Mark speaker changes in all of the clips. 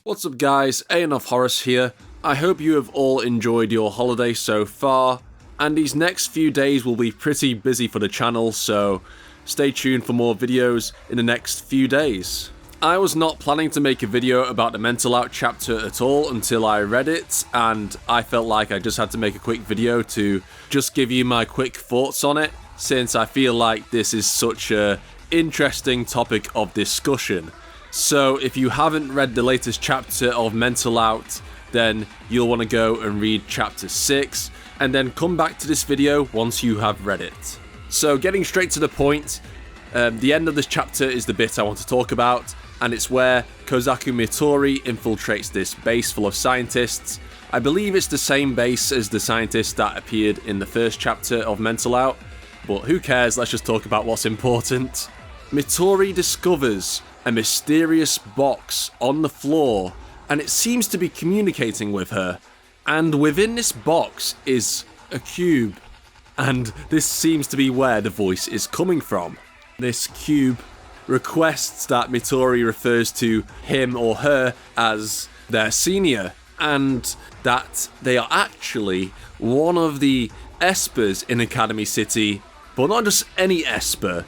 Speaker 1: What's up guys, A&F Horace here. I hope you have all enjoyed your holiday so far, and these next few days will be pretty busy for the channel, so stay tuned for more videos in the next few days. I was not planning to make a video about the Mental Out chapter at all until I read it, and I felt like I just had to make a quick video to just give you my quick thoughts on it, since I feel like this is such a interesting topic of discussion. So if you haven't read the latest chapter of Mental Out, then you'll want to go and read chapter 6, and then come back to this video once you have read it. So getting straight to the point, the end of this chapter is the bit I want to talk about, and it's where Kozaku Mitori infiltrates this base full of scientists. I believe it's the same base as the scientists that appeared in the first chapter of Mental Out, but who cares, let's just talk about what's important. Mitori discovers a mysterious box on the floor, and it seems to be communicating with her, and within this box is a cube, and this seems to be where the voice is coming from. This cube requests that Mitori refers to him or her as their senior, and that they are actually one of the espers in Academy City, but not just any esper,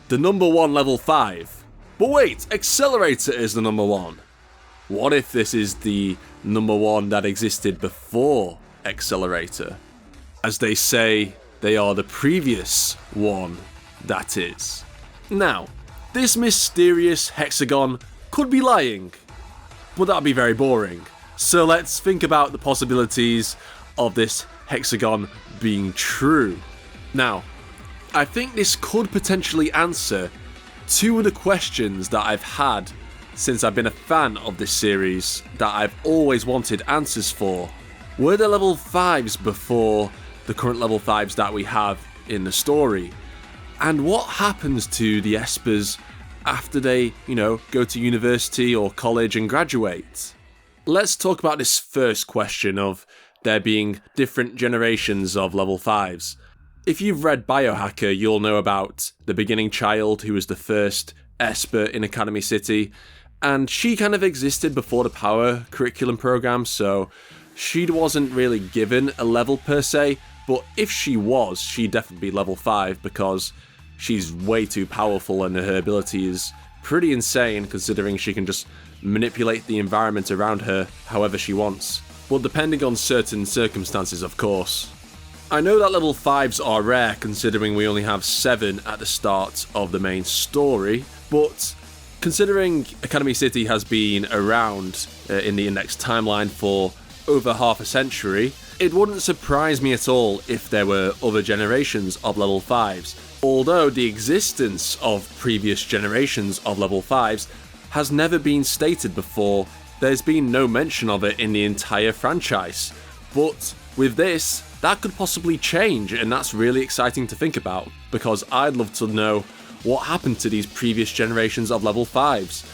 Speaker 1: the number 1 level 5. But wait, Accelerator is the number 1. What if this is the number 1 that existed before Accelerator? As they say, they are the previous one, that is. Now, this mysterious hexagon could be lying, but that'd be very boring. So let's think about the possibilities of this hexagon being true. Now, I think this could potentially answer 2 of the questions that I've had since I've been a fan of this series that I've always wanted answers for. Were there level 5s before the current level 5s that we have in the story? And what happens to the espers after they, go to university or college and graduate? Let's talk about this first question of there being different generations of level 5s. If you've read Biohacker, you'll know about the beginning child who was the first esper in Academy City, and she kind of existed before the power curriculum program, so she wasn't really given a level per se, but if she was, she'd definitely be level 5 because she's way too powerful and her ability is pretty insane considering she can just manipulate the environment around her however she wants. Well, depending on certain circumstances, of course. I know that level 5s are rare considering we only have 7 at the start of the main story, but considering Academy City has been around in the Index timeline for over half a century, it wouldn't surprise me at all if there were other generations of level 5s, although the existence of previous generations of level 5s has never been stated before. There's been no mention of it in the entire franchise, but with this, that could possibly change, and that's really exciting to think about, because I'd love to know what happened to these previous generations of level 5s.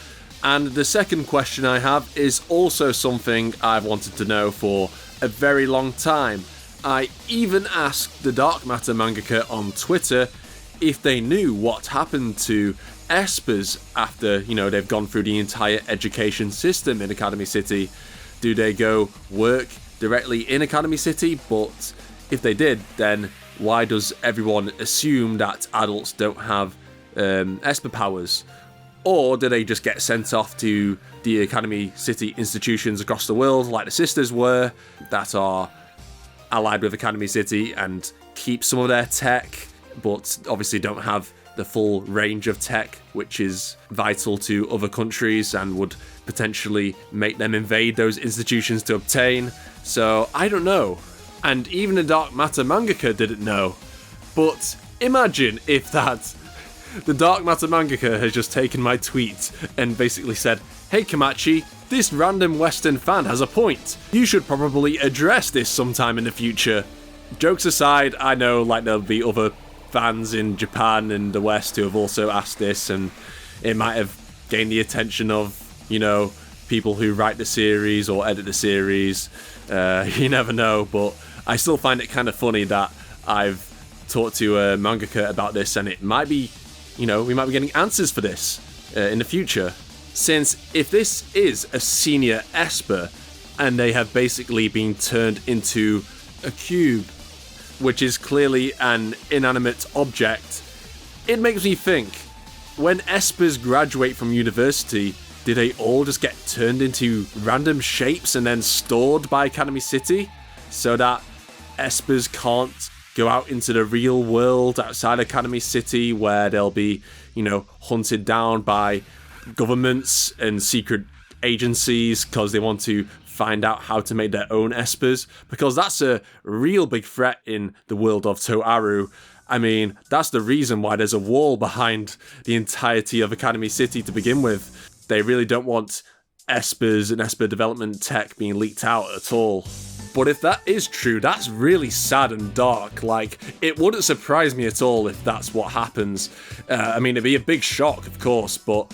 Speaker 1: And the second question I have is also something I've wanted to know for a very long time. I even asked the Dark Matter mangaka on Twitter if they knew what happened to espers after, they've gone through the entire education system in Academy City. Do they go work directly in Academy City? But if they did, then why does everyone assume that adults don't have esper powers? Or do they just get sent off to the Academy City institutions across the world like the sisters were, that are allied with Academy City and keep some of their tech, but obviously don't have the full range of tech, which is vital to other countries and would potentially make them invade those institutions to obtain? So I don't know. And even the Dark Matter mangaka didn't know. But imagine if the Dark Matter mangaka has just taken my tweet and basically said, "Hey Kamachi, this random Western fan has a point. You should probably address this sometime in the future." Jokes aside, I know there'll be other fans in Japan and the West who have also asked this, and it might have gained the attention of, people who write the series or edit the series. You never know, but I still find it kind of funny that I've talked to a mangaka about this, and it might be, we might be getting answers for this in the future. since if this is a senior Esper, and they have basically been turned into a cube, which is clearly an inanimate object, it makes me think, when Espers graduate from university, do they all just get turned into random shapes and then stored by Academy City, so that Espers can't go out into the real world outside Academy City, where they'll be, hunted down by governments and secret agencies because they want to find out how to make their own Espers, because that's a real big threat in the world of Toaru. I mean, that's the reason why there's a wall behind the entirety of Academy City to begin with. They really don't want Espers and Esper development tech being leaked out at all. But if that is true, that's really sad and dark. Like, it wouldn't surprise me at all if that's what happens. I mean, it'd be a big shock, of course, but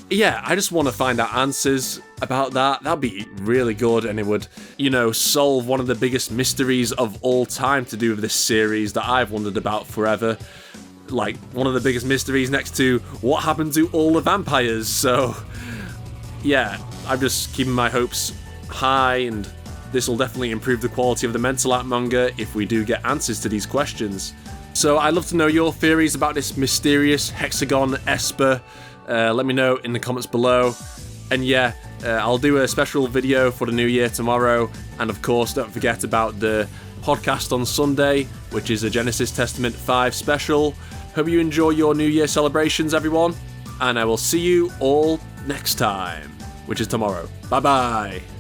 Speaker 1: yeah, I just want to find out answers about that. That'd be really good, and it would, solve one of the biggest mysteries of all time to do with this series that I've wondered about forever. Like, one of the biggest mysteries next to what happened to all the vampires. So, yeah, I'm just keeping my hopes high, and this will definitely improve the quality of the Mental Art manga if we do get answers to these questions. So I'd love to know your theories about this mysterious hexagon Esper. Let me know in the comments below. And yeah, I'll do a special video for the new year tomorrow. And of course, don't forget about the podcast on Sunday, which is a Genesis Testament 5 special. Hope you enjoy your New Year celebrations, everyone. And I will see you all next time, which is tomorrow. Bye-bye.